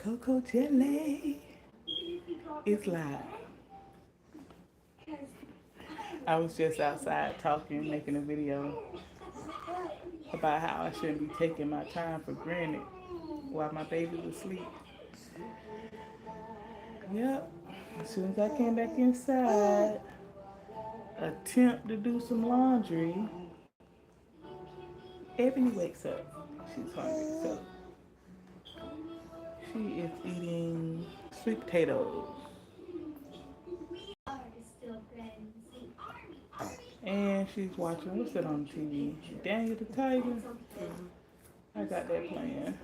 KoCo Jellie is live. I was just outside talking, making a video about how I shouldn't be taking my time for granted while my baby was asleep. Yep. As soon as I came back inside, attempt to do some laundry, Ebony wakes up. She's hungry, so she is eating sweet potatoes. And she's watching, what's that on TV? Daniel the Tiger. I got that playing.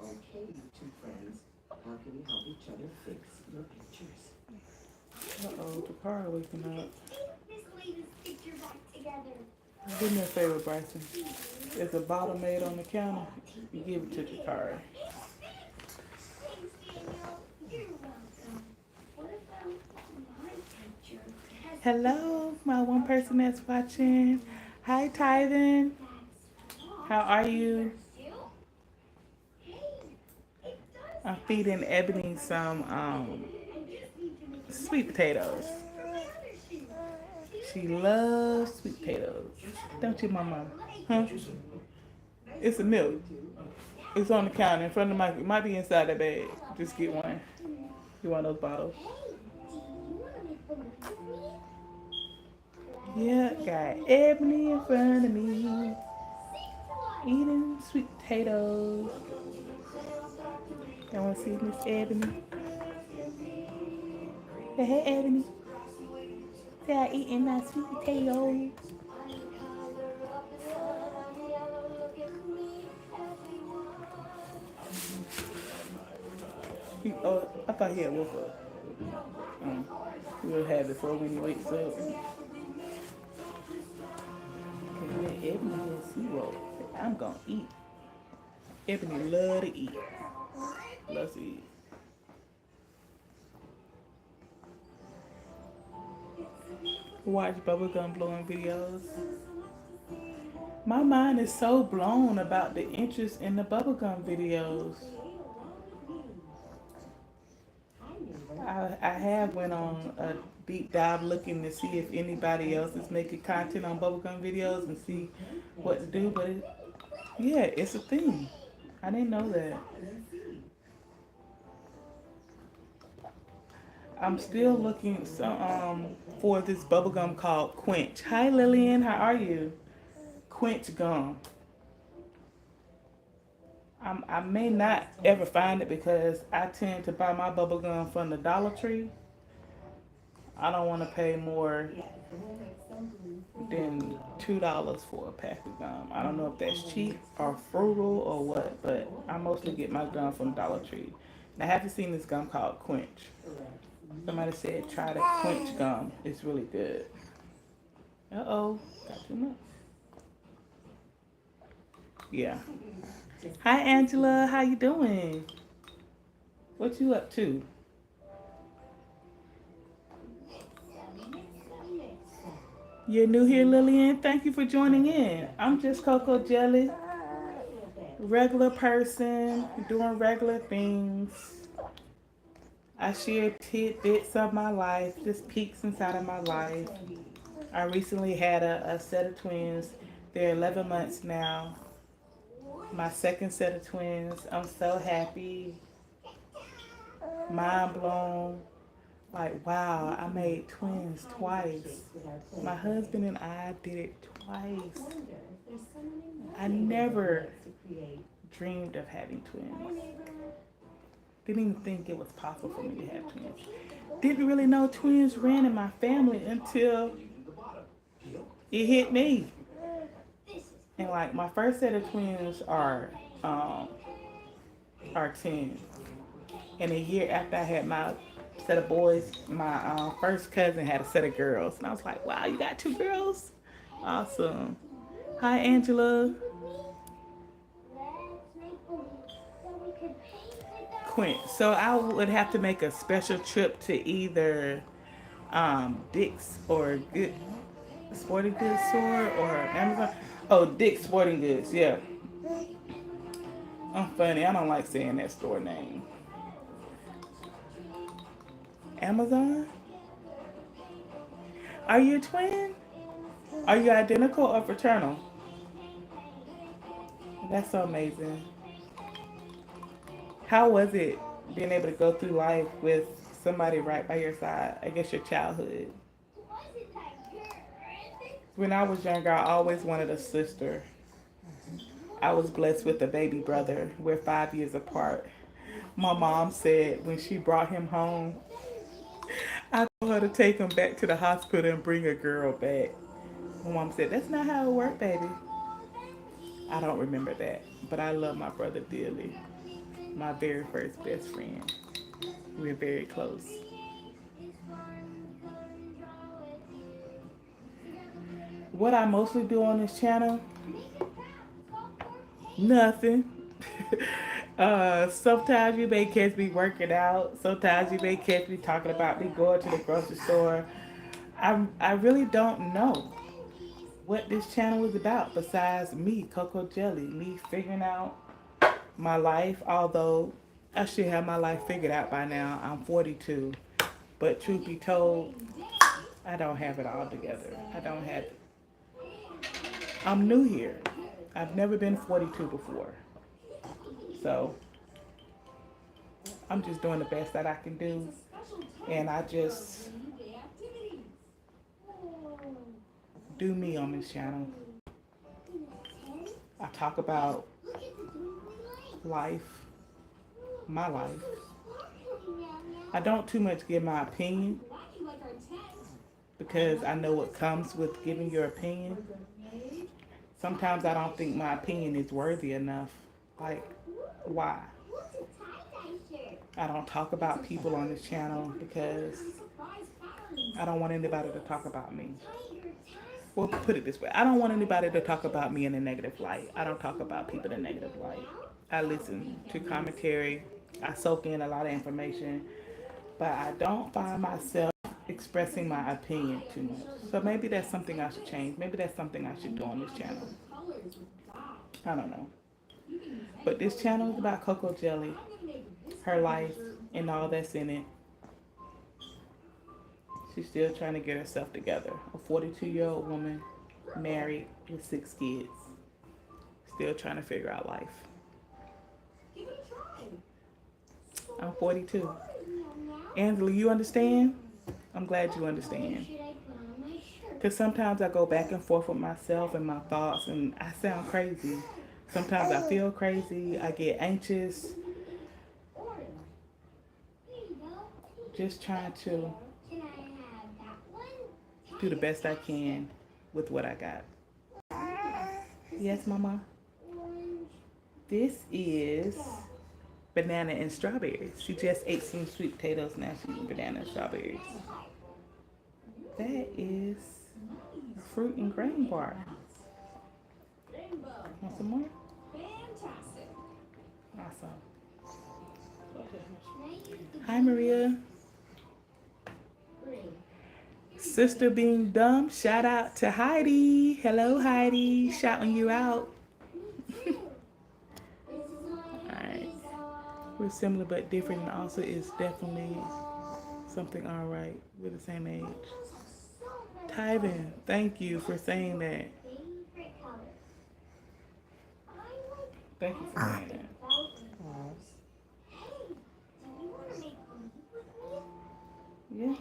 Okay, you two friends. How can we help each other fix your pictures? Uh-oh, the car waking up. Do me a favor, Bryson. There's a bottle made on the counter. You give it to Jakari. Hello, my one person that's watching. Hi, Tyven. How are you? I'm feeding Ebony some sweet potatoes. She loves sweet potatoes. Don't you, Mama? Huh? It's a milk. It's on the counter in front of the mic. It might be inside the bag. Just get one. Get one of those bottles. Yeah, got Ebony in front of me. Eating sweet potatoes. Y'all want to see Miss Ebony? Hey, Ebony. They're eating my sweet potatoes. Oh, I thought he had woke up. We'll have it for when he wakes up. Okay, let Ebony get zero. I'm gonna eat. Ebony love to eat. Loves to eat. Watch bubblegum blowing videos. My mind is so blown about the interest in the bubblegum videos. I have went on a deep dive looking to see if anybody else is making content on bubblegum videos and see what to do, but yeah, it's a thing. I didn't know that. I'm still looking for this bubblegum called Quench. Hi Lillian, how are you? Quench gum. I may not ever find it because I tend to buy my bubblegum from the Dollar Tree. I don't want to pay more than $2 for a pack of gum. I don't know if that's cheap or frugal or what, but I mostly get my gum from Dollar Tree. And I haven't seen this gum called Quench. Somebody said try the Quench gum. It's really good. Uh-oh, got too much. Yeah. Hi Angela, how you doing? What you up to? You're new here, Lillian. Thank you for joining in. I'm just KoCo Jellie, regular person, doing regular things. I share tidbits of my life, just peeks inside of my life. I recently had a set of twins. They're 11 months now. My second set of twins. I'm so happy. Mind blown. Like, wow, I made twins twice. My husband and I did it twice. I never dreamed of having twins. Didn't even think it was possible for me to have twins. Didn't really know twins ran in my family until it hit me. And like my first set of twins are 10. And a year after I had my set of boys, my first cousin had a set of girls. And I was like, wow, you got 2 girls? Awesome. Hi, Angela. Quint. So I would have to make a special trip to either Dick's or Good Sporting Goods store or Amazon. Oh, Dick's Sporting Goods, yeah. I'm funny. I don't like saying that store name. Amazon? Are you a twin? Are you identical or fraternal? That's so amazing. How was it being able to go through life with somebody right by your side? I guess your childhood. When I was younger, I always wanted a sister. I was blessed with a baby brother. We're 5 years apart. My mom said when she brought him home, I told her to take him back to the hospital and bring a girl back. My mom said, "That's not how it worked, baby." I don't remember that, but I love my brother dearly. My very first best friend. We're very close. What I mostly do on this channel, nothing. Sometimes you may catch me working out. Sometimes you may catch me talking about me going to the grocery store. I really don't know what this channel is about besides me, KoCo Jellie, me figuring out my life, although I should have my life figured out by now. I'm 42. But truth be told, I don't have it all together. I don't have it. I'm new here. I've never been 42 before. So I'm just doing the best that I can do. And I just do me on this channel. I talk about life, my life. I don't too much give my opinion because I know what comes with giving your opinion. Sometimes I don't think my opinion is worthy enough. Like, why? I don't talk about people on this channel because I don't want anybody to talk about me. Well, put it this way. I don't want anybody to talk about me in a negative light. I don't talk about people in a negative light. I listen to commentary. I soak in a lot of information. But I don't find myself expressing my opinion too much. So maybe that's something I should change. Maybe that's something I should do on this channel. I don't know. But this channel is about KoCo Jellie, her life, and all that's in it. She's still trying to get herself together. A 42-year-old woman, married with 6 kids, still trying to figure out life. I'm 42. Angela, you understand? I'm glad you understand. Because sometimes I go back and forth with myself and my thoughts, and I sound crazy. Sometimes I feel crazy. I get anxious. Just trying to do the best I can with what I got. Yes, Mama? This is banana and strawberries. She just ate some sweet potatoes, now she's eating banana and strawberries. That is a fruit and grain bar. Want some more? Awesome. Hi, Maria. Sister being dumb, shout out to Heidi. Hello, Heidi. Shouting you out. Alright. We're similar but different, and also is definitely something alright. We're the same age. Tyvin, thank you for saying that. Thank you for saying that. Yeah.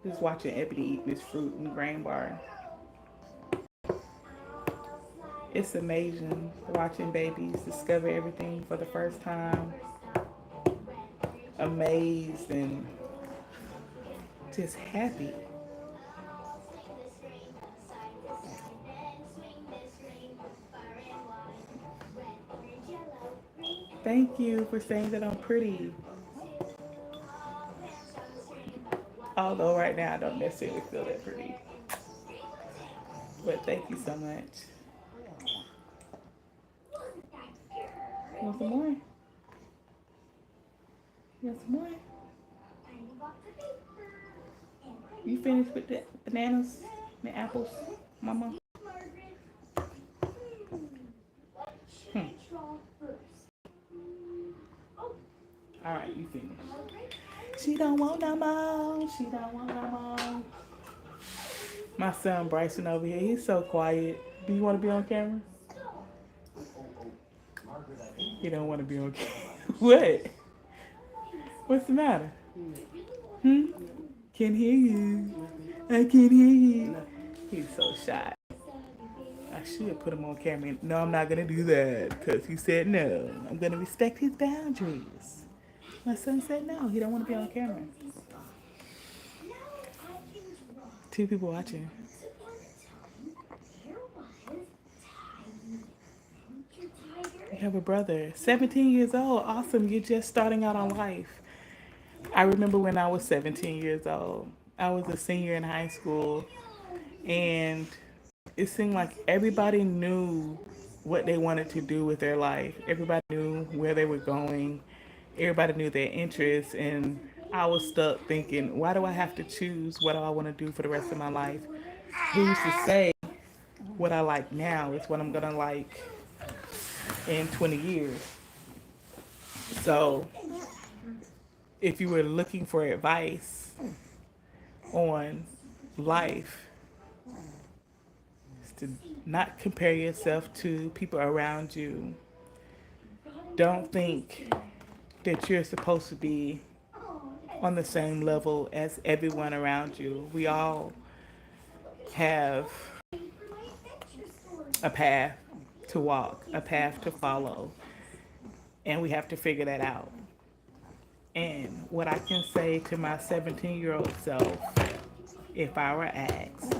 Just watching Ebony eat this fruit and grain bar. It's amazing watching babies discover everything for the first time. Amazed and just happy. Thank you for saying that I'm pretty. Although right now I don't necessarily feel that pretty. But thank you so much. Want some more? You want some more? You finished with the bananas and the apples, Mama? All right, you finished. She don't want no more. She don't want no more. My son Bryson over here, he's so quiet. Do you want to be on camera? He don't want to be on camera. What? What's the matter? Hmm? Can't hear you. I can't hear you. He's so shy. I should put him on camera. No, I'm not going to do that because he said no. I'm going to respect his boundaries. My son said no. He don't want to be on camera. 2 people watching. You have a brother, 17 years old. Awesome. You're just starting out on life. I remember when I was 17 years old. I was a senior in high school, and it seemed like everybody knew what they wanted to do with their life. Everybody knew where they were going. Everybody knew their interests, and I was stuck thinking, why do I have to choose what I want to do for the rest of my life? Who's to say what I like now is what I'm going to like in 20 years? So if you were looking for advice on life, is to not compare yourself to people around you. Don't think that you're supposed to be on the same level as everyone around you. We all have a path to walk, a path to follow, and we have to figure that out. And what I can say to my 17-year-old self, if I were asked,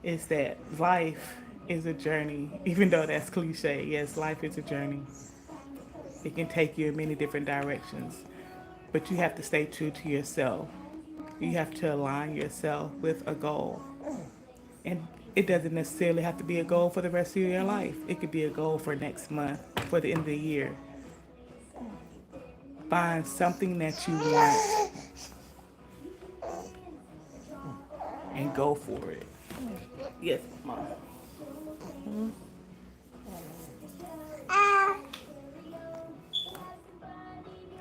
is that life is a journey, even though that's cliche. Yes, life is a journey. It can take you in many different directions, but you have to stay true to yourself. You have to align yourself with a goal. And it doesn't necessarily have to be a goal for the rest of your life. It could be a goal for next month, for the end of the year. Find something that you want and go for it. Yes, Mom.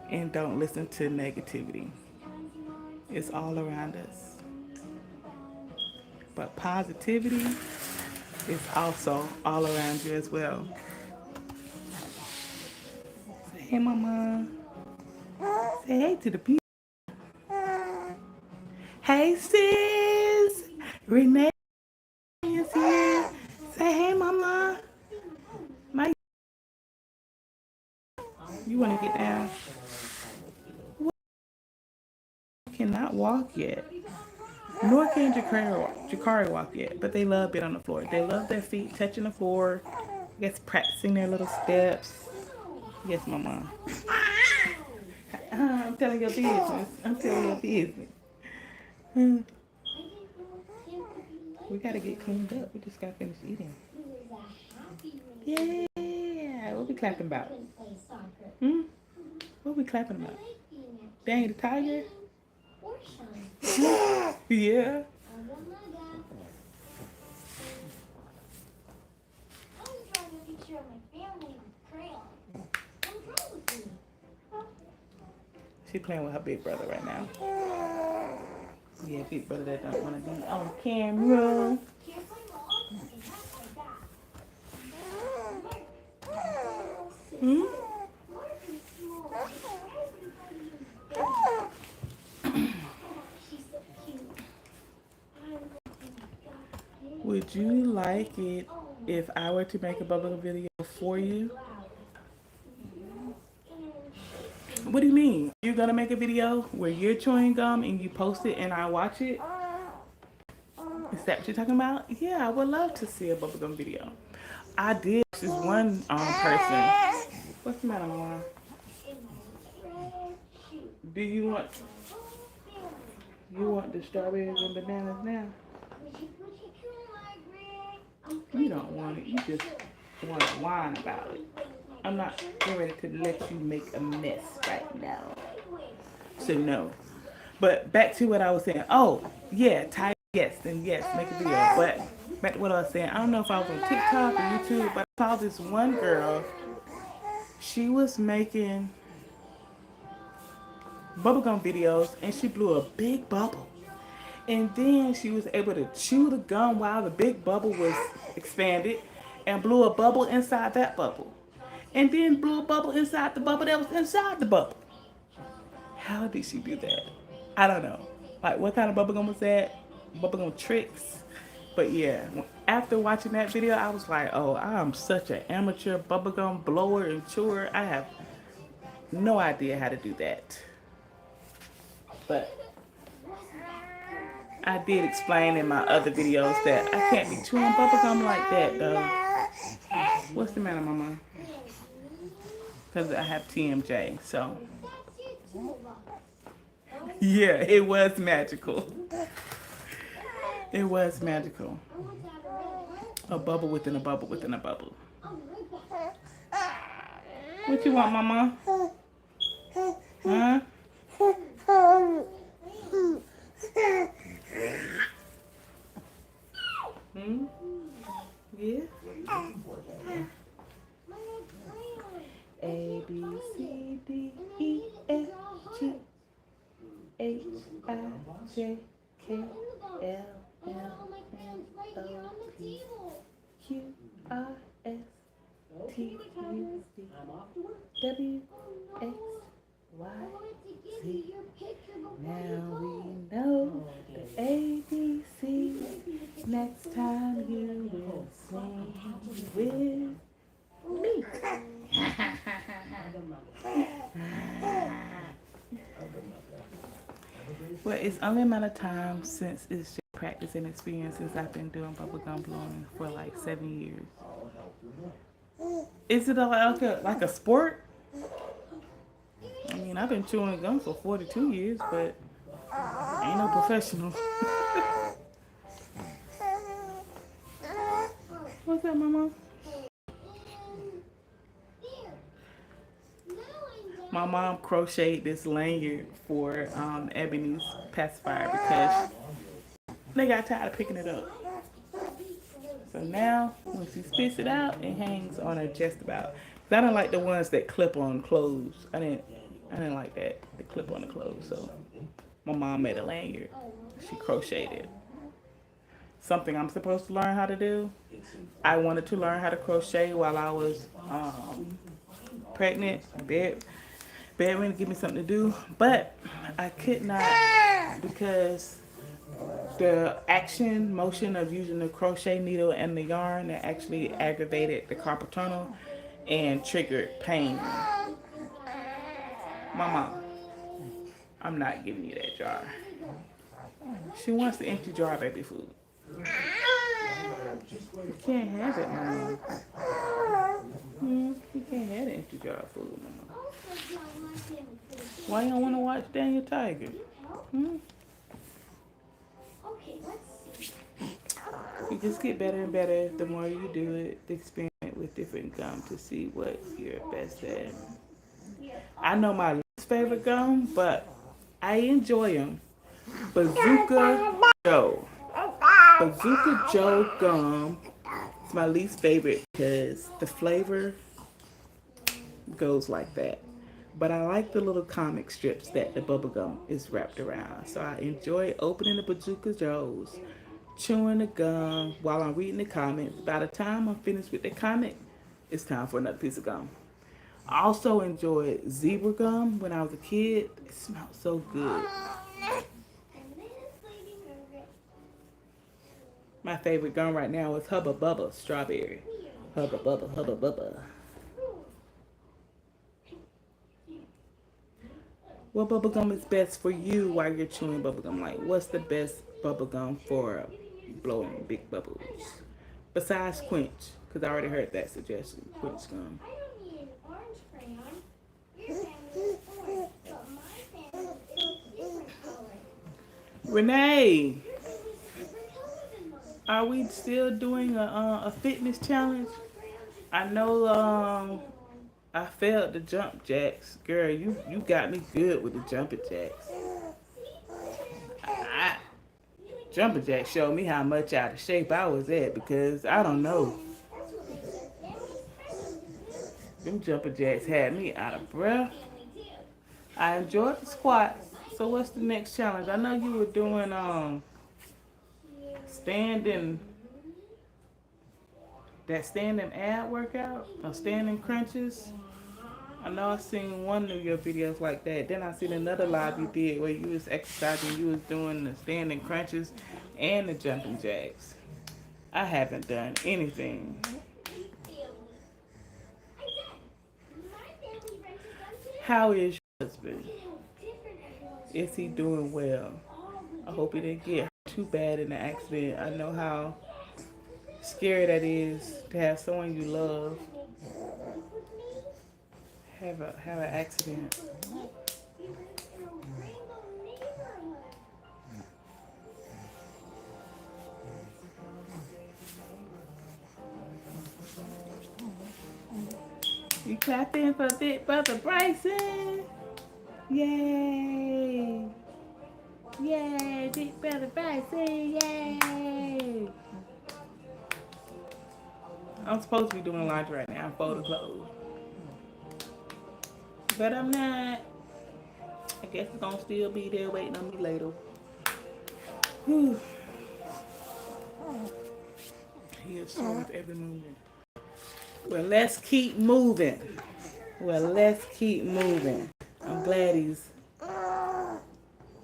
And don't listen to negativity. It's all around us. But positivity is also all around you as well. Say hey, Mama. Say hey to the people. Hey, sis. Renee is here. Say hey, Mama. You want to get down? Cannot walk yet. Nor can Jakari walk yet, but they love being on the floor. They love their feet touching the floor. I guess practicing their little steps. Yes, Mama. I'm telling your business. I'm telling your business. We gotta get cleaned up. We just gotta finish eating. Yeah. What we clapping about? What we clapping about? Dang, the tiger? Yeah. She playing with her big brother right now. Yeah, big brother that don't want to be on camera. Would you like it if I were to make a bubblegum video for you? What do you mean? You're gonna make a video where you're chewing gum and you post it and I watch it? Is that what you're talking about? Yeah, I would love to see a bubblegum video. I did. This one person. What's the matter, Mama? Do you want the strawberries and bananas now? You don't want it. You just want to whine about it. I'm not ready to let you make a mess right now. So no. But back to what I was saying. Oh, yeah, yes, and yes, make a video. But back to what I was saying. I don't know if I was on TikTok or YouTube, but I saw this one girl. She was making bubblegum videos and she blew a big bubble. And then she was able to chew the gum while the big bubble was expanded and blew a bubble inside that bubble. And then blew a bubble inside the bubble that was inside the bubble. How did she do that? I don't know. Like, what kind of bubblegum was that? Bubblegum tricks. But yeah, after watching that video, I was like, oh, I'm such an amateur bubblegum blower and chewer. I have no idea how to do that. But I did explain in my other videos that I can't be chewing bubblegum like that, though. What's the matter, Mama? Because I have TMJ, so. Yeah, it was magical. It was magical. A bubble within a bubble within a bubble. What you want, Mama? Huh? Hmm? Yeah? A, B, C, D, E, F, G, H, I, J, K, L, M, N, O, P, Q, R, S, T, U, V, W, X, Y, Z. Now we know the ABC. Next time you will sing with me. Well, it's only a matter of time since it's just practice and experience since I've been doing bubblegum blowing for like 7 years. Is it like a sport? I mean, I've been chewing gum for 42 years, but I ain't no professional. What's that, Mama? My mom crocheted this lanyard for Ebony's pacifier because they got tired of picking it up. So now, when she spits it out, it hangs on her chest about. I don't like the ones that clip on clothes. I didn't like that. The clip on the clothes. So my mom made a lanyard. She crocheted. Something I'm supposed to learn how to do. I wanted to learn how to crochet while I was pregnant. Bedroom to give me something to do, but I could not because the motion of using the crochet needle and the yarn that actually aggravated the carpal tunnel and triggered pain. Mama, I'm not giving you that jar. She wants the empty jar, baby food. You can't have it, Mama. You can't have the empty jar of food, Mama. Why you don't want to watch Daniel Tiger? You just get better and better the more you do it, the experiment with different gum to see what you're best at. I know my least favorite gum, but I enjoy them. Bazooka Joe. Bazooka Joe gum is my least favorite because the flavor goes like that. But I like the little comic strips that the bubblegum is wrapped around. So I enjoy opening the Bazooka Joes, chewing the gum while I'm reading the comics. By the time I'm finished with the comic, it's time for another piece of gum. I also enjoyed zebra gum when I was a kid. It smelled so good. My favorite gum right now is Hubba Bubba Strawberry. Hubba Bubba, Hubba Bubba. What bubblegum is best for you while you're chewing bubblegum? Like, what's the best bubblegum for blowing big bubbles? Besides Quench, because I already heard that suggestion. Quench gum. Renee, are we still doing a fitness challenge? I know I failed the jump jacks. Girl, you got me good with the jumping jacks. Jumping jack showed me how much out of shape I was at because I don't know. Them jumping jacks had me out of breath. I enjoyed the squats. So what's the next challenge? I know you were doing standing standing ab workout or standing crunches. I know I seen one of your videos like that. Then I seen another live you did where you was exercising, you was doing the standing crunches and the jumping jacks. I haven't done anything. How is your husband? Is he doing well? I hope he didn't get too bad in the accident. I know how scary that is to have someone you love have an accident. You clapping for Big Brother Bryson? Yay! Yay! Big Brother Bryson! Yay! I'm supposed to be doing laundry right now. I'm folding clothes. But I'm not. I guess it's gonna still be there waiting on me later. Whew. He is so with every movement. Well, let's keep moving. I'm glad he's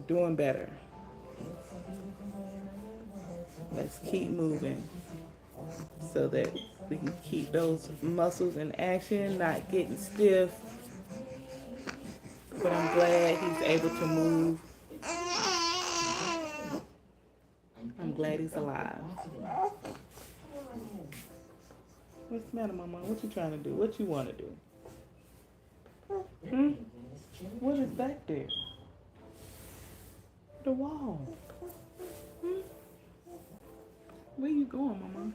doing better. Let's keep moving so that we can keep those muscles in action, not getting stiff. But I'm glad he's able to move. I'm glad he's alive. What's the matter, Mama? What you trying to do? What you want to do? What is back there? The wall. Where you going, Mama?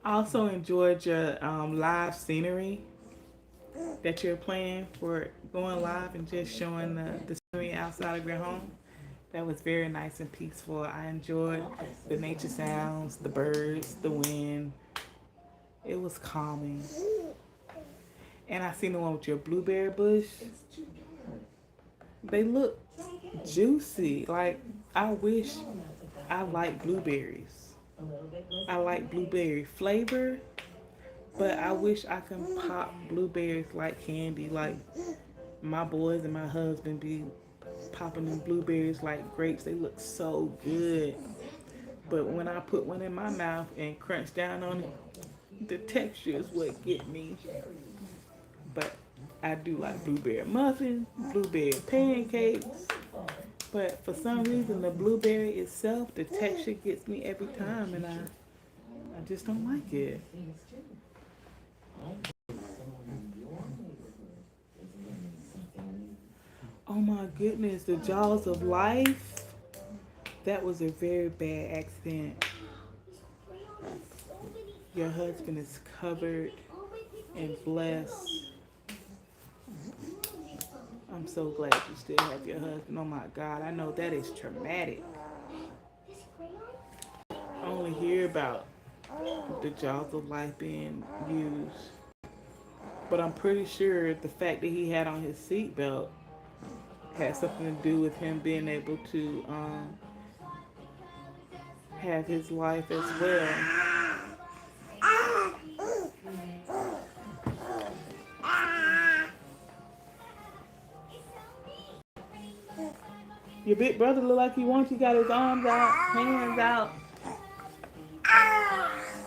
I also enjoyed your live scenery that you're playing for going live and just showing the scenery outside of your home. That was very nice and peaceful. I enjoyed the nature sounds, the birds, the wind. It was calming. And I seen the one with your blueberry bush. They look juicy. Like, I wish I liked blueberries. I like blueberry flavor, but I wish I could pop blueberries like candy. Like, my boys and my husband be popping them blueberries like grapes. They look so good. But when I put one in my mouth and crunch down on it, the texture is what get me. But I do like blueberry muffins, blueberry pancakes. But for some reason, the blueberry itself, the texture gets me every time, and I just don't like it. Oh my goodness, the jaws of life. That was a very bad accident. Your husband is covered and blessed. I'm so glad you still have your husband. Oh my God, I know that is traumatic. I only hear about the jaws of life being used. But I'm pretty sure the fact that he had on his seatbelt had something to do with him being able to have his life as well. Your big brother look like he wants you. Got his arms out, hands out.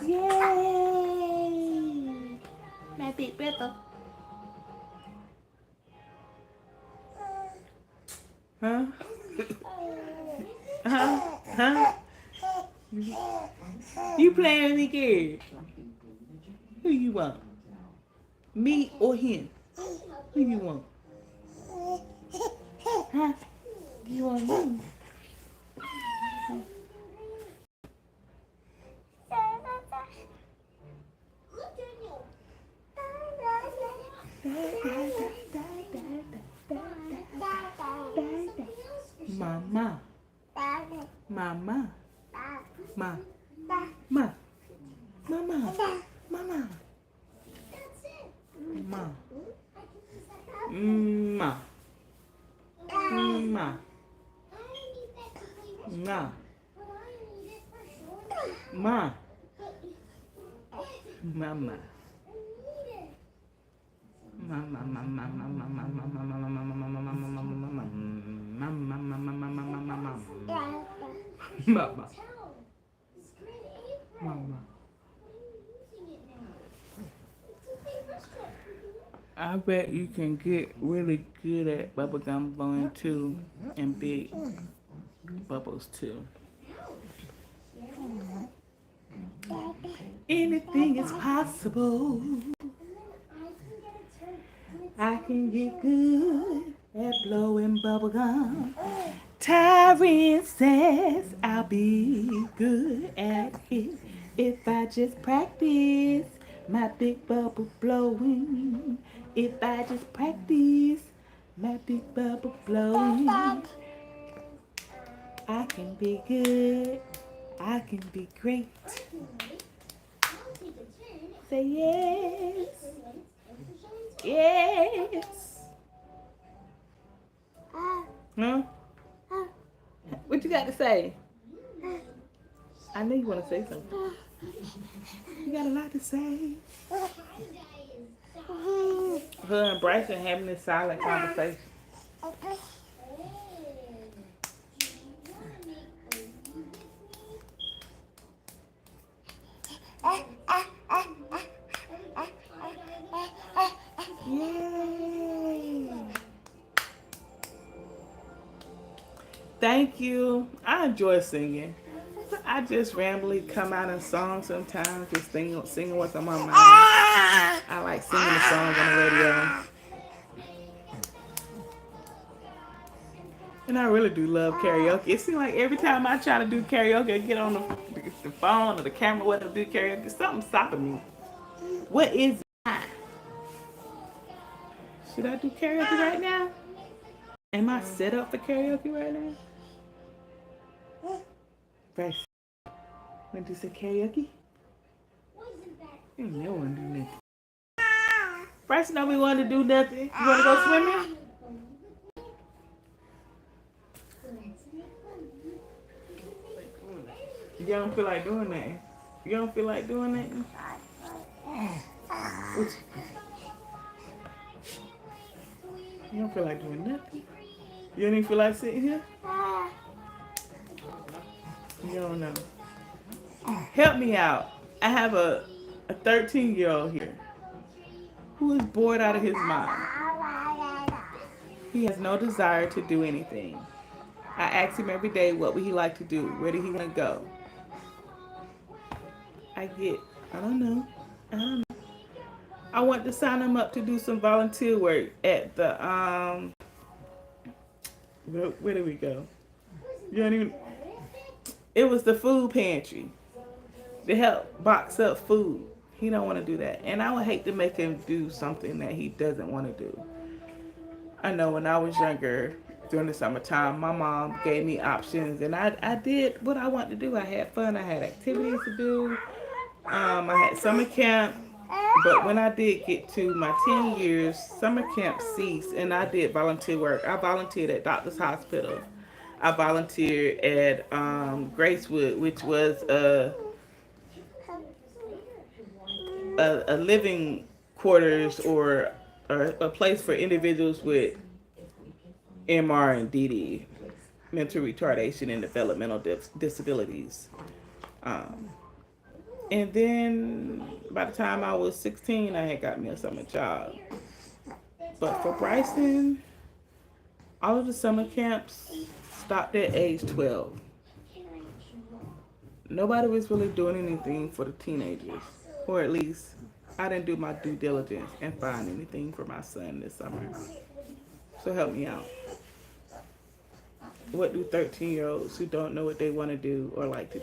Yay! My big brother. Huh? Huh? You playing with me, kid? Who you want? Me or him? Who you want? Huh? You want me? Ma. Ma, ma. Ma. Ma. Mama. Mama. Ma. Ma. Ma. Ma. Ma. Mama. Mama. I bet you can get really good at bubblegum blowing too, and big bubbles too. Anything is possible. I can get good at blowing bubblegum. Tyrion says I'll be good at it if I just practice my big bubble blowing. If I just practice my big bubble blowing, I can be good. I can be great. Say yes. Yes. Huh? What you got to say? I know you want to say something. You got a lot to say. Her and Bryson having this silent conversation. Yay! Thank you. I enjoy singing. I just randomly come out in songs sometimes, just singing what's on my mind. I like singing the songs on the radio. And I really do love karaoke. It seems like every time I try to do karaoke, I get on the phone or the camera, whatever, do karaoke, something's stopping me. What is it? Should I do karaoke right now? Am I set up for karaoke right now? Bryce, want to do some karaoke? You never want to do nothing. Bryce, know we want to do nothing. You want to go swimming? You don't feel like doing that. You don't feel like doing that? You don't feel like doing nothing? You don't even feel like sitting here? You don't know. Help me out. I have a 13-year-old here who is bored out of his mind. He has no desire to do anything. I ask him every day, what would he like to do? Where did he want to go? I don't know. I want to sign him up to do some volunteer work at the, where did we go? You don't even, it was the food pantry to help box up food. He don't want to do that. And I would hate to make him do something that he doesn't want to do. I know when I was younger, during the summertime, my mom gave me options, and I did what I wanted to do. I had fun. I had activities to do. I had summer camp. But when I did get to my 10 years, summer camp ceased, and I did volunteer work. I volunteered at Doctor's Hospital. I volunteered at Gracewood, which was a living quarters or a place for individuals with MR and DD, mental retardation and developmental disabilities. And then by the time I was 16, I had got me a summer job. But for Bryson, all of the summer camps stopped at age 12. Nobody was really doing anything for the teenagers. Or at least, I didn't do my due diligence and find anything for my son this summer. So help me out. What do 13-year-olds who don't know what they want to do or like to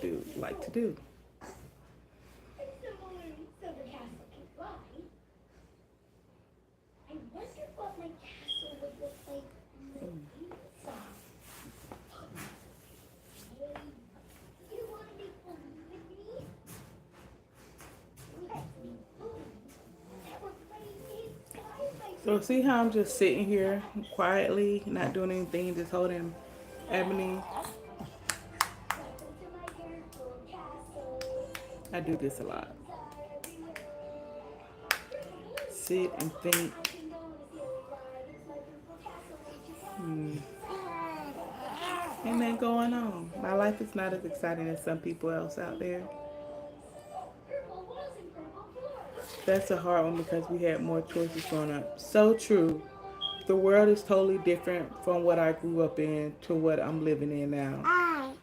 do? So see how I'm just sitting here quietly, not doing anything, just holding Ebony. I do this a lot. Sit and think. Ain't that going on? My life is not as exciting as some people else out there. That's a hard one because we had more choices growing up. So true. The world is totally different from what I grew up in to what I'm living in now.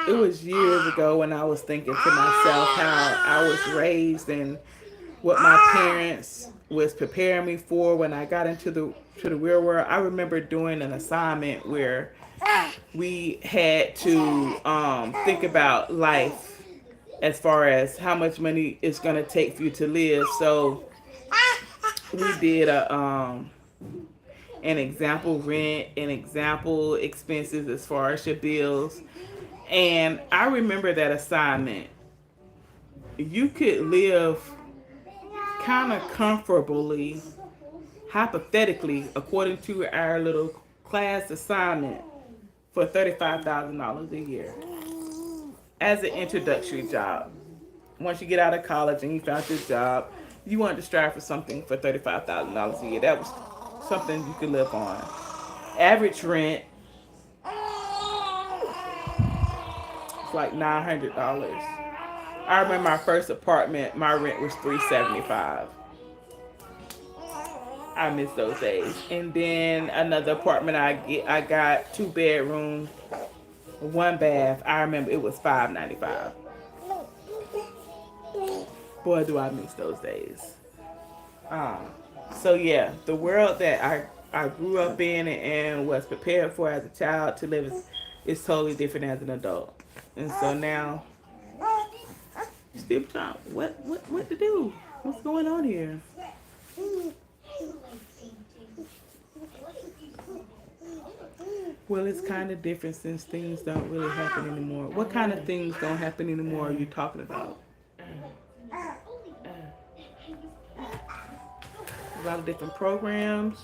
It was years ago when I was thinking to myself how I was raised and what my parents was preparing me for when I got into the real world. I remember doing an assignment where we had to think about life as far as how much money it's gonna take for you to live. So we did an example rent, an example expenses as far as your bills. And I remember that assignment. You could live kind of comfortably, hypothetically, according to our little class assignment, for $35,000 a year as an introductory job. Once you get out of college and you found your job, you wanted to strive for something for $35,000 a year. That was something you could live on. Average rent was like $900. I remember my first apartment, my rent was $375. I miss those days. And then another apartment I got 2 bedrooms, 1 bath. I remember it was $595. Boy, do I miss those days. So yeah, the world that I grew up in and was prepared for as a child to live is totally different as an adult. And so now, still trying. What to do? What's going on here? Well, it's kind of different since things don't really happen anymore. What kind of things don't happen anymore are you talking about? A lot of different programs.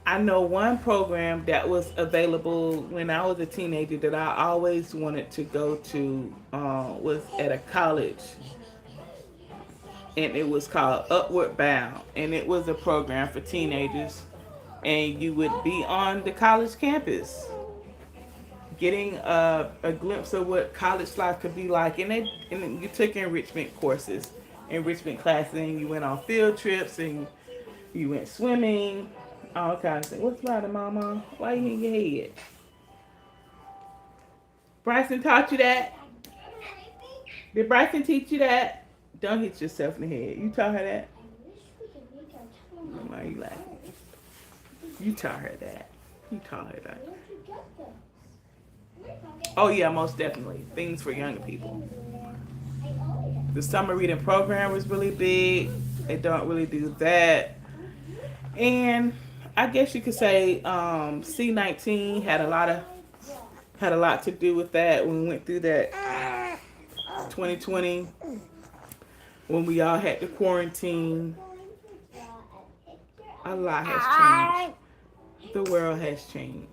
I know one program that was available when I was a teenager that I always wanted to go to was at a college. And it was called Upward Bound. And it was a program for teenagers. And you would be on the college campus getting a glimpse of what college life could be like. And you took enrichment courses, enrichment classes, and you went on field trips, and you went swimming, all kinds of things. What's the matter, Mama? Why you in your head? Bryson taught you that? Did Bryson teach you that? Don't hit yourself in the head. You taught her that? Why are you laughing? You taught her that. You taught her that. Oh yeah, most definitely. Things for younger people. The summer reading program was really big. They don't really do that. And I guess you could say C-19 had a lot to do with that when we went through that 2020 when we all had to quarantine. A lot has changed. The world has changed.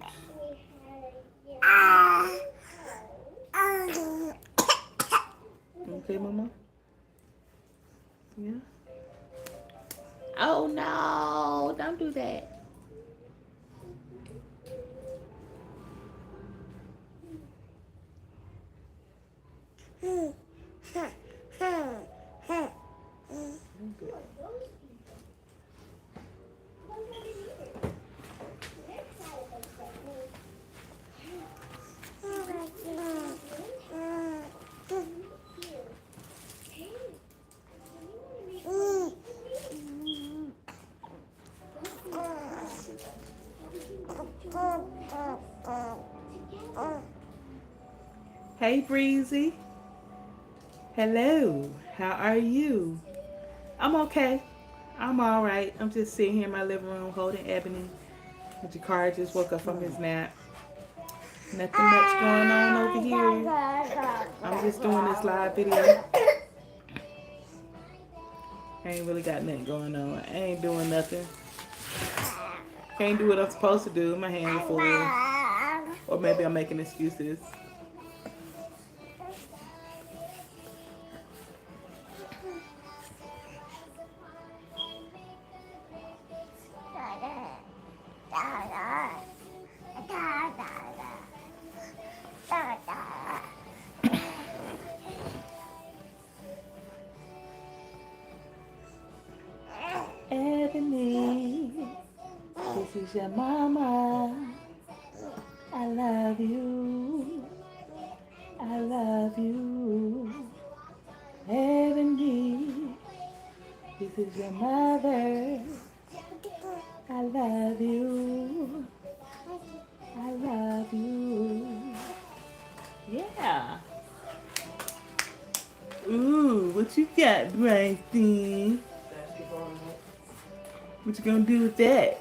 Okay, Mama? Yeah? Oh, no. Don't do that. Hey, Breezy. Hello. How are you? I'm okay. I'm all right. I'm just sitting here in my living room holding Ebony. Jakar just woke up from his nap. Nothing much going on over here. I'm just doing this live video. I ain't really got nothing going on. I ain't doing nothing. Can't do what I'm supposed to do. My hands are full. Or maybe I'm making excuses. Ebony, this is your mama. I love you. I love you. Ebony, this is your mother. I love you. I love you. Yeah. Ooh, what you got, Bryson? What you gonna do with that?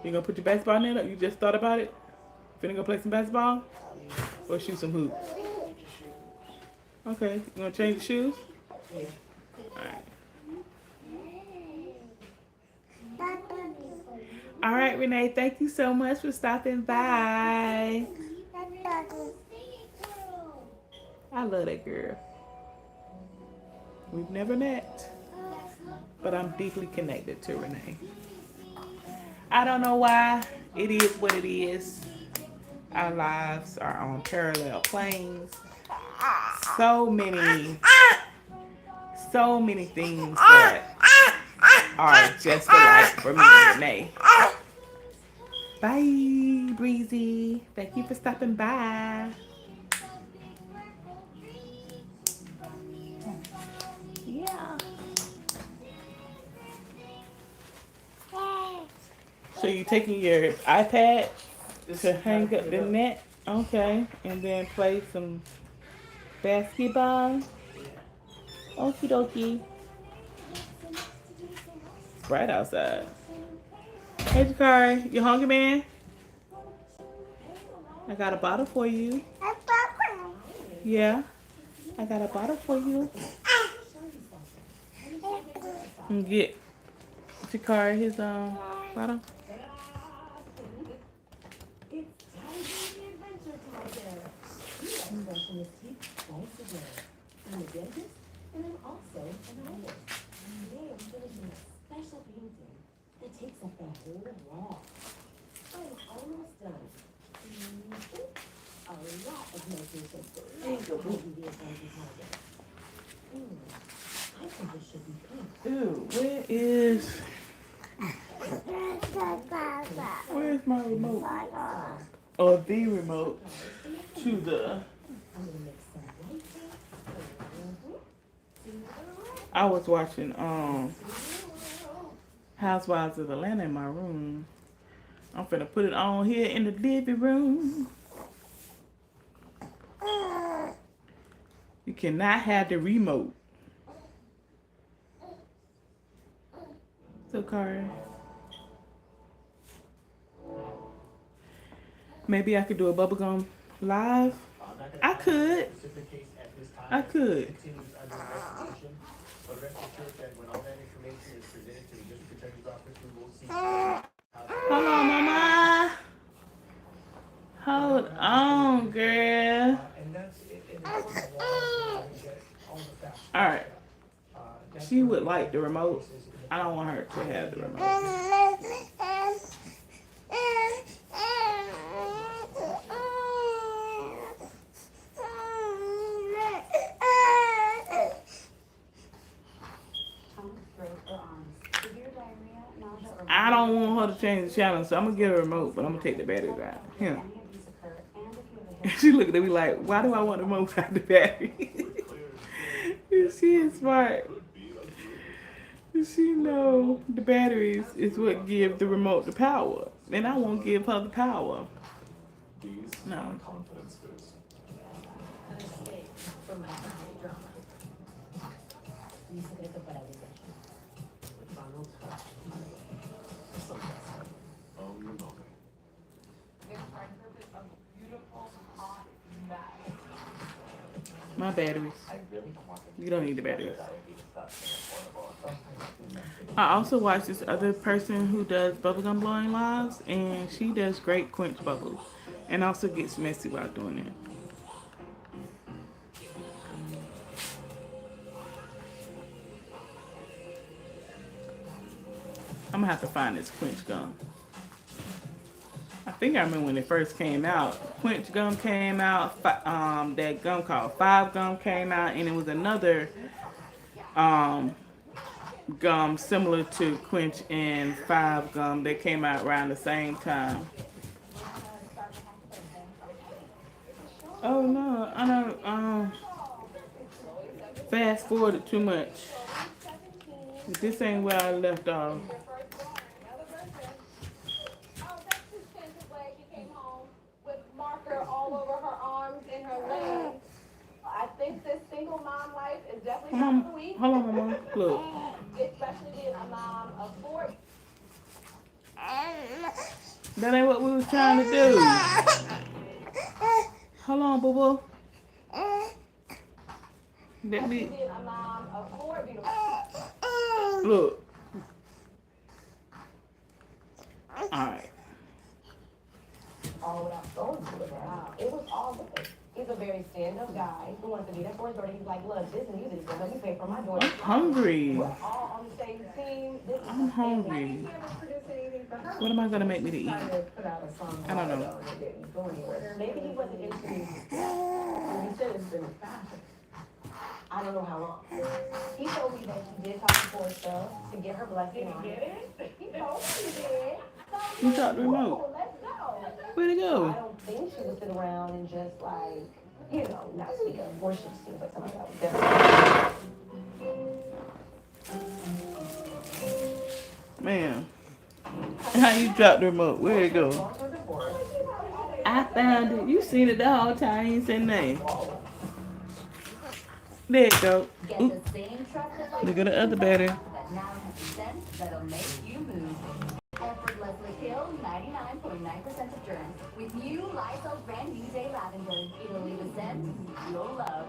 You gonna put your basketball net up? You just thought about it? Finna go play some basketball? Or shoot some hoops? Okay, you gonna change the shoes? Yeah. Alright. Alright, Renee, thank you so much for stopping by. I love that girl. We've never met, but I'm deeply connected to Renee. I don't know why. It is what it is. Our lives are on parallel planes. So many things that are just alike for me and Renee. Bye, Breezy. Thank you for stopping by. Yeah. So you taking your iPad to hang up the net? Okay. And then play some basketball? Okie dokie. It's bright outside. Hey, Jakari, you hungry, man? I got a bottle for you. Yeah, I got a bottle for you. And get Jakari his bottle. That takes up the whole wall. I'm almost done. A lot of medication. I think it should be pink. Ooh, where's my remote? Or the remote to the. I was watching Housewives of Atlanta in my room. I'm finna put it on here in the living room. You cannot have the remote. So, Kari, maybe I could do a bubblegum live. I could. Hold on, Mama. Hold on, girl. Alright. She would like the remote. I don't want her to have the remote. I don't want her to change the channel, so I'm gonna get her a remote, but I'm gonna take the batteries out. Yeah. She looking at me like, why do I want the remote without the battery? She is smart. She know the batteries is what give the remote the power, and I won't give her the power. No. My batteries. You don't need the batteries. I also watch this other person who does bubblegum blowing lives, and she does great quench bubbles, and also gets messy while doing it. I'm gonna have to find this quench gum. I think I remember when it first came out. Quench gum came out. That gum called Five Gum came out, and it was another um, gum similar to Quench and Five Gum that came out around the same time. Oh no, I don't fast forwarded too much. This ain't where I left off. All over her arms and her legs. I think this single mom life is definitely Mom, not for weak. hold on, Mama. Look. Especially being a mom of 4. That ain't what we was trying to do. Hold on, boo boo. Let me. Being a mom of 4 beautiful. Look. Alright. All without going to it. It was all good. He's a very stand-up guy who wants to be there for his daughter. He's like, look, this music is gonna let me pay for my daughter. I'm hungry. We're all on the same team. This I'm hungry. What am I gonna make me to eat? I don't know. Maybe he wasn't into music. He said it's been fashion. I don't know how long. He told me that he did talk to Portia to get her blessing on it. He told me he did. You got the remote. Let's go. Where'd it I go? don't think she would sit around and just like, you know, not speak of worship. Seems like something that was different. Man. How you dropped the remote? Where'd it go? I found it. You seen it the whole time. You ain't said nothing. There it go. Oop. Look at the other battery. That'll make you move. Effortlessly kill 99.9% of germs with new Lysol brand new day lavender. It'll leave a scent you'll love.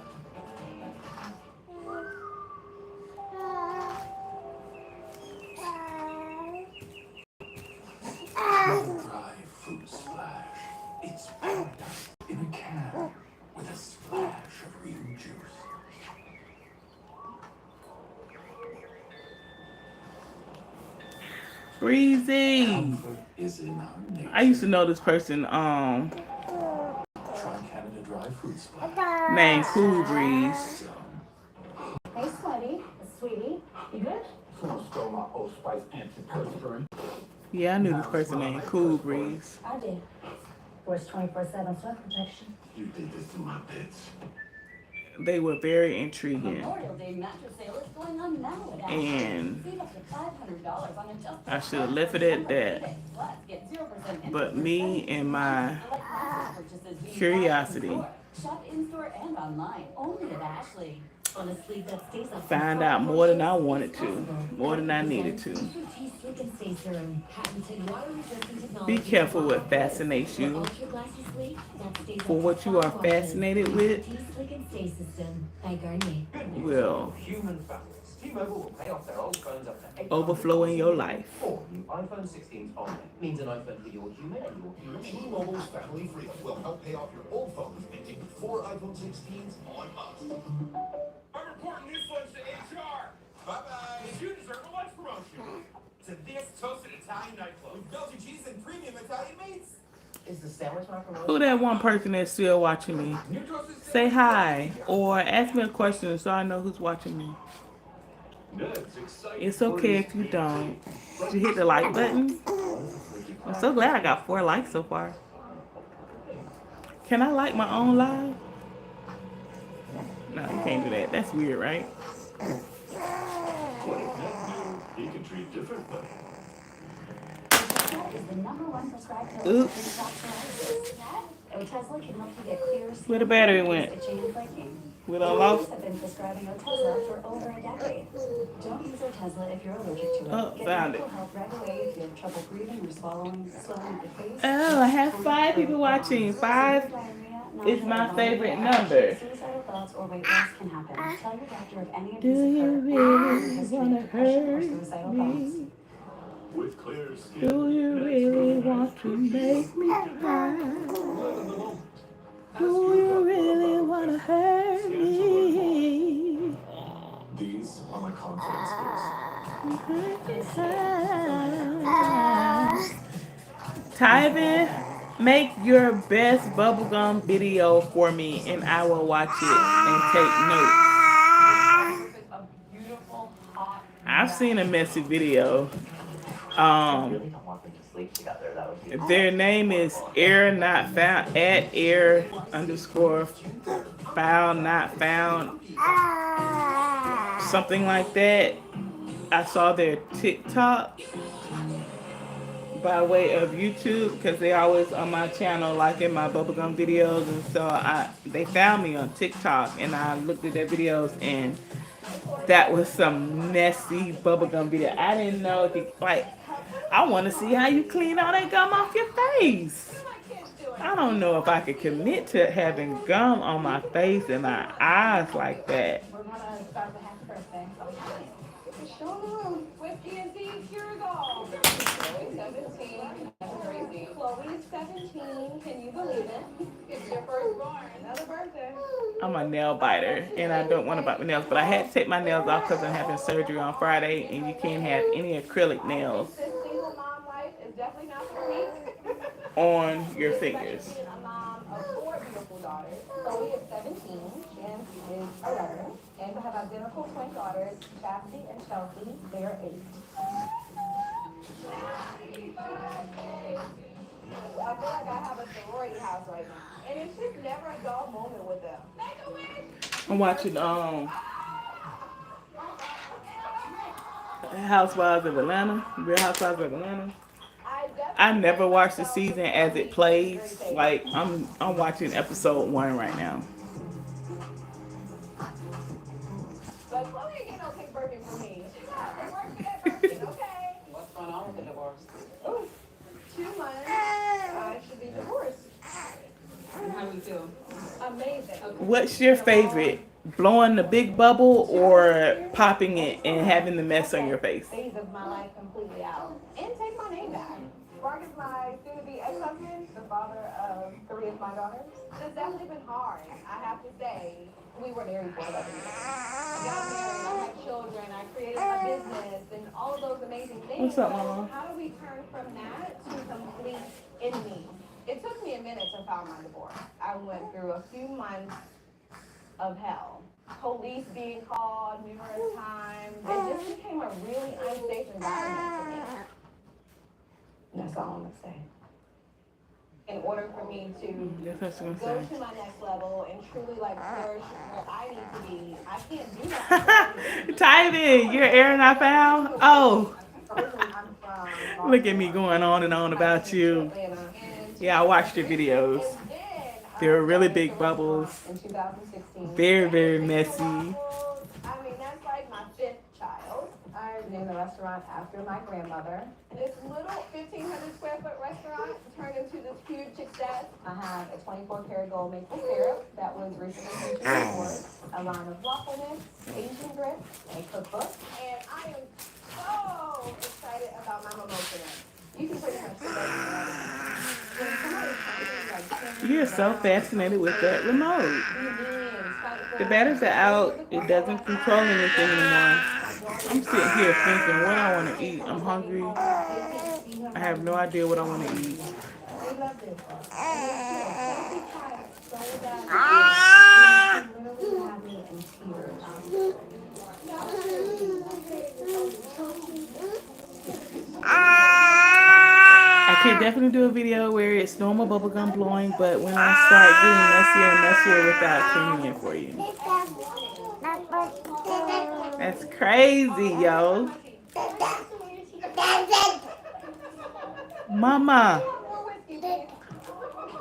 Dry fruit splash. It's paradise in a can with a splash of real juice. Breezy. Comfort is in our nature. I used to know this person, Try Canada Dry Fruit Splash. named Cool Breeze. Hey, sweetie, you good? Someone stole my Old Spice antiperspirant. Yeah, I knew this person named Cool Breeze. I did. Force 24/7 sweat protection. You did this to my bits. They were very intriguing. Memorial Day mattress sale is going on now at And Save up to $500 on adjustable. I should have left it at that. Plus, get 0% interest But me and my select mattress purchases you curiosity buy in store. Shop in store and online only at Ashley. On a sleeve that stays up. found out more than I wanted to, more than I needed to. Slick and Stay Serum, patented water-resistant Be technology. careful what fascinates you. Ultra glassy sleep that stays For up what for you are 12 washes. fascinated with Slick and Stay System by Garnier. will Human families. T-Mobile will pay off their old phones up to $800 overflow in your life. Or new iPhone 16s only. Means an iPhone for your human and your human. T-Mobile's Family Freedom will help pay off your old phones, making 4 iPhone 16s on us. I'm reporting these funds to HR. Bye-bye. You deserve a lunch promotion. To this toasted Italian nightclub. With Belgian cheese and premium Italian meats. Is the sandwich my promotion? Who that one person that's still watching me? New toasted Say hi or ask me a question so I know who's watching me. It's okay if you don't. Did you hit the like button? I'm so glad I got 4 likes so far. Can I like my own live? No, you can't do that. That's weird, right? He can treat differently. Is the #1 prescribed Oops. Otezla can help you get clear skin. Where the battery went? Itching and flaking. We done lost. Doctors have been prescribing Otezla for over a decade. Don't use Otezla if you're allergic to it. Oh, Get found medical it. help right away if you have trouble breathing or swallowing, swelling of your face. Oh, I have 5 people watching. 5 is my favorite number. Suicidal thoughts or weight loss can happen. Tell your doctor if any of Do these you occur. really History wanna of depression or hurt suicidal thoughts. me? With clear skin. Do you really want to make me cry? Live in the moment. Do you really wanna hurt me? These are my confidence skills. Tyvin, make your best bubblegum video for me and I will watch it and take notes. A beautiful, hot. I've seen a messy video. I really don't want them to sleep together. That would be Their name is air not found at air underscore file not found, something like that. I saw their TikTok by way of YouTube because they always on my channel liking my bubblegum videos, and so they found me on TikTok and I looked at their videos and that was some messy bubblegum video. I didn't know if you like. I want to see how you clean all that gum off your face. I don't know if I could commit to having gum on my face and my eyes like that. We're gonna start the happy birthday. Whiskey and tea, here's all. Chloe's 17. That's crazy. Chloe's 17. Can you believe it? It's your firstborn. Another birthday. I'm a nail biter and I don't want to bite my nails, but I had to take my nails off because I'm having surgery on Friday and you can't have any acrylic nails This single mom life is definitely not for me. on your fingers. Being a mom of 4 beautiful daughters. Chloe is 17. Jen is 11. And I have identical twin daughters, Chastity and Chelsea. They are 8. I feel like I have a sorority house right now. And it's just never a dull moment with them. I'm watching Housewives of Atlanta, Real Housewives of Atlanta. I never watch the season as it plays. Like I'm watching episode 1 right now. But Chloe ain't get no pink Birkin from me. She got to work for that Birkin, okay? What's going on with the divorce? Ooh, 2 months. I should be divorced. How do you feel? Amazing. What's your favorite? Blowing the big bubble or popping it and having the mess on your face? Phase of my life completely out. And take my name back. Mark is my soon-to-be ex-husband, the father of 3 of my daughters. It's definitely been hard, I have to say. We were married for 11 years. I got married, I had children, I created my business, and all of those amazing things. What's up, So Mama? how do we turn from that to complete enemy? It took me a minute to file my divorce. I went through a few months of hell. Police being called numerous times. It just became a really unsafe environment for me. That's all I'm gonna say. In order for me to That's what I'm go gonna to my next level and truly like flourish where I need to be, I can't do that. say. Tyvin, you're airing I found? Oh, Originally, I'm from look at me going on and on about you. Atlanta. And Yeah, I watched your videos. then They were really big bubbles. in 2016. Very, very messy. I mean, that's like my 5th child. I named the restaurant after my grandmother. This little 1,500 square foot restaurant turned into this huge success. I have a 24 karat gold maple syrup that was recently featured in awards, a line of waffle mix, Asian grits, a cookbook, and I am so excited about my mimosa mix. You can pretty much do that. When somebody comes in, like, You're so fascinated with that remote. The batteries are out. It doesn't control anything anymore. I'm sitting here thinking what I want to eat. I'm hungry. I have no idea what I want to eat. I can definitely do a video where it's normal bubblegum blowing, but when I start getting messier and messier without cleaning it for you. That's crazy, yo. Mama.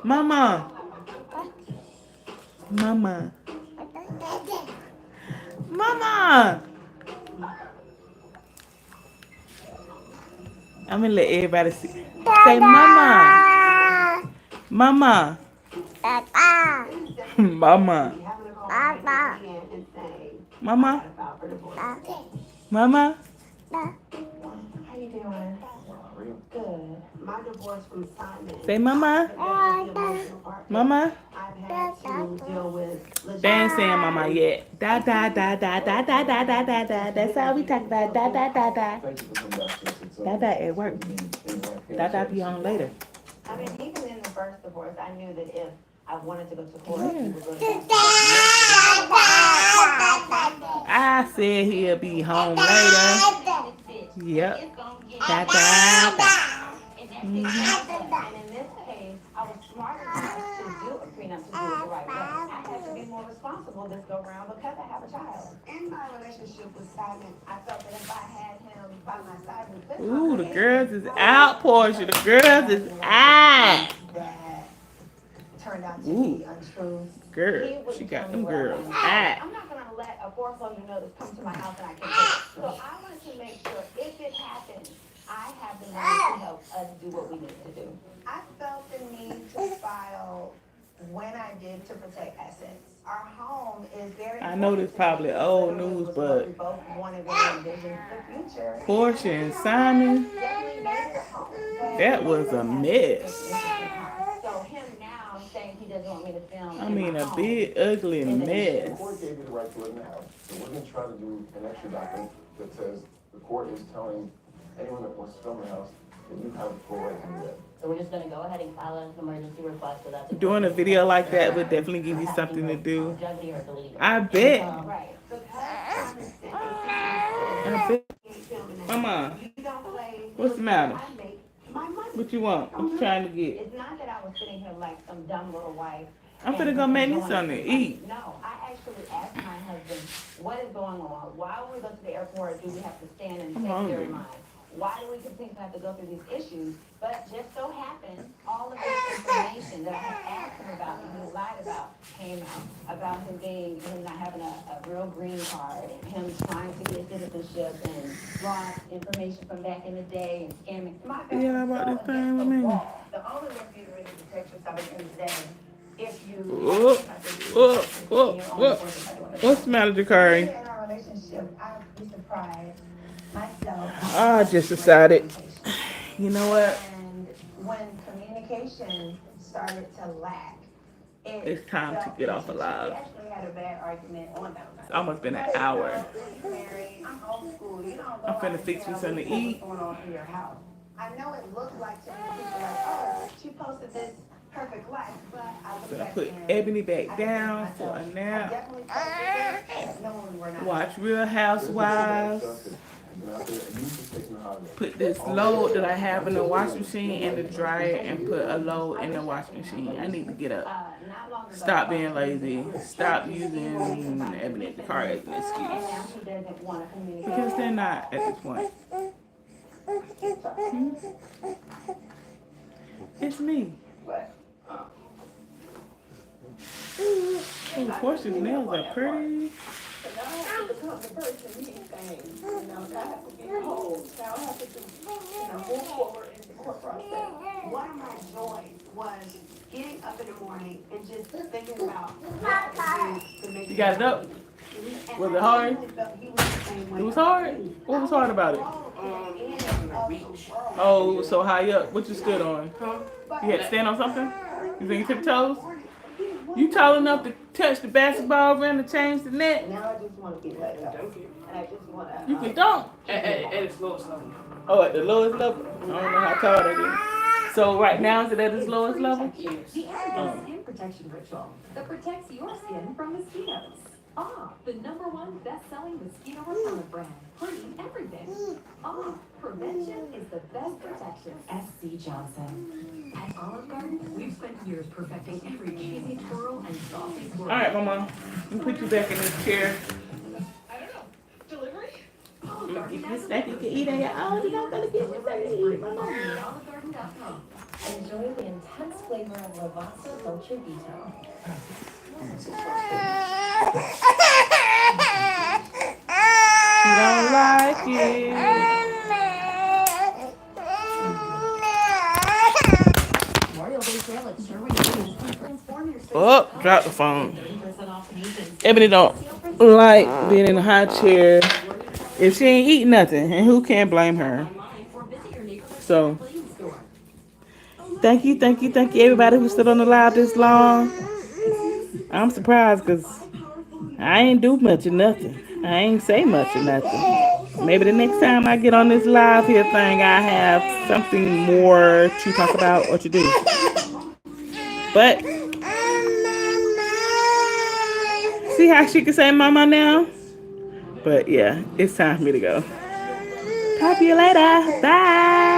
Mama. Mama. Mama. I'm gonna let everybody see. Say mama. Mama. Mama. and say, Mama, I filed for divorce. mama. How you doing? Good. My divorce from Simon. Say mama. Mama. I've had to deal with They ain't saying mama yet. Da da da da da da da da da da. That's all we talk about. Da da da da. Da da at work. Da da be on later. I mean, even in the first divorce, I knew that if I wanted to go to court, he would go to I said he'll be home later. Yep. Da da da. And in this case, I was smart enough to do a prenup to do it the right way. I had to be more responsible this go round because I have a child. In my relationship with Simon, I felt that if I had him by my side with this Ooh, the girls is out, Portia. The girls is out. that turned out to Ooh. be untrue. Girl, she got them girls out. I'm not gonna let a foreclosure notice come to my house and I can pay it. So I wanted to make sure if it happens, I have the money to help us do what we need to do. I felt the need to file when I did to protect assets. Our home is very. I know this probably old news, but we both wanted to envision the future. Portia and Simon, that was a mess. So him now saying he doesn't want me to film. I mean, a big ugly mess. The court gave you the right to live in the house, so we're gonna try to do an extra document that says the court is telling anyone that wants to film the house that you have full right to do that. So we're just gonna go ahead and file an emergency request so that. Doing a video like that would definitely give you something to do. Longevity or deleted. I bet. Right. I bet. Mama, what's the matter? What you want? What you trying to get? It's not that I was sitting here like some dumb little wife. I'm finna go make me something to eat. No, I actually asked my husband, what is going on? Why when we go to the airport do we have to stand and I'm say hungry. their mind? Why do we continue to have to go through these issues? But just so happens, all of this information that I had asked him about and he lied about came out. About him not having a real green card, and him trying to get citizenship and drawing information from back in the day and scamming. My Yeah, about this thing with me. The only way for you to really protect yourself at the end of the day, if you. What's the matter, Jakari? In our relationship, I would be surprised myself. I just decided, you know what? And when communication started to lack, It's time to get off alive. We actually had a bad argument on that. It's almost been an hour. I'm old school. You don't go I'm finna out fix and me tell something to me eat. what's going on in your house. I know it looked like to people like, oh, she posted this perfect life, but I look So I back put and Ebony back I down think for a myself, I nap. definitely felt different, knowing we're not. Watch Real Housewives. Put this load that I have in the washing machine in the dryer and put a load in the washing machine. I need to get up. Stop being lazy. Stop using Ebony at the car as an excuse. Because they're not at this point. It's me. Oh, Portia's nails are pretty. Now I have to become the person he thinks, now I have to be whole, now I have to move forward in the court process. One of my joys was getting up in the morning and just thinking about what I could do to make You got it up? Was it hard? It was hard? What was hard about it? Oh, it was so high up. What you stood on? You had to stand on something? You think you took toes? You tall enough to touch the basketball rim to change the net? Now I just want to be let go. And I just want to. You can dunk. At its lowest level. Oh, at the lowest level? I don't know how tall that is. So right now, is it at its lowest level? The skin protection ritual that protects your skin from mosquitoes. The #1 best-selling mosquito repellent brand. Pretty everything. Prevention is the best protection. SC Johnson. At Olive Garden, we've spent years perfecting every cheesy twirl and saucy swirl. All right, Mama. Let me put you back in this chair. I don't know. Delivery? Get you a snack you can eat at your own. You're not going to get me something to eat, Mama. OliveGarden.com. Enjoy the intense flavor of Lavazza Dolce Vita. You don't like it. Memorial Day sale at Sherwin Williams. Transform your space. Oh, drop the phone. 30% off paint and Ebony don't like being in a high chair if she ain't eating nothing, and who can blame her? So, thank you, everybody who stood on the live this long. I'm surprised because I ain't do much of nothing. I ain't say much of nothing. Maybe the next time I get on this live here thing, I have something more to talk about or to do. But see how she can say mama now? But yeah, it's time for me to go. Talk to you later. Bye.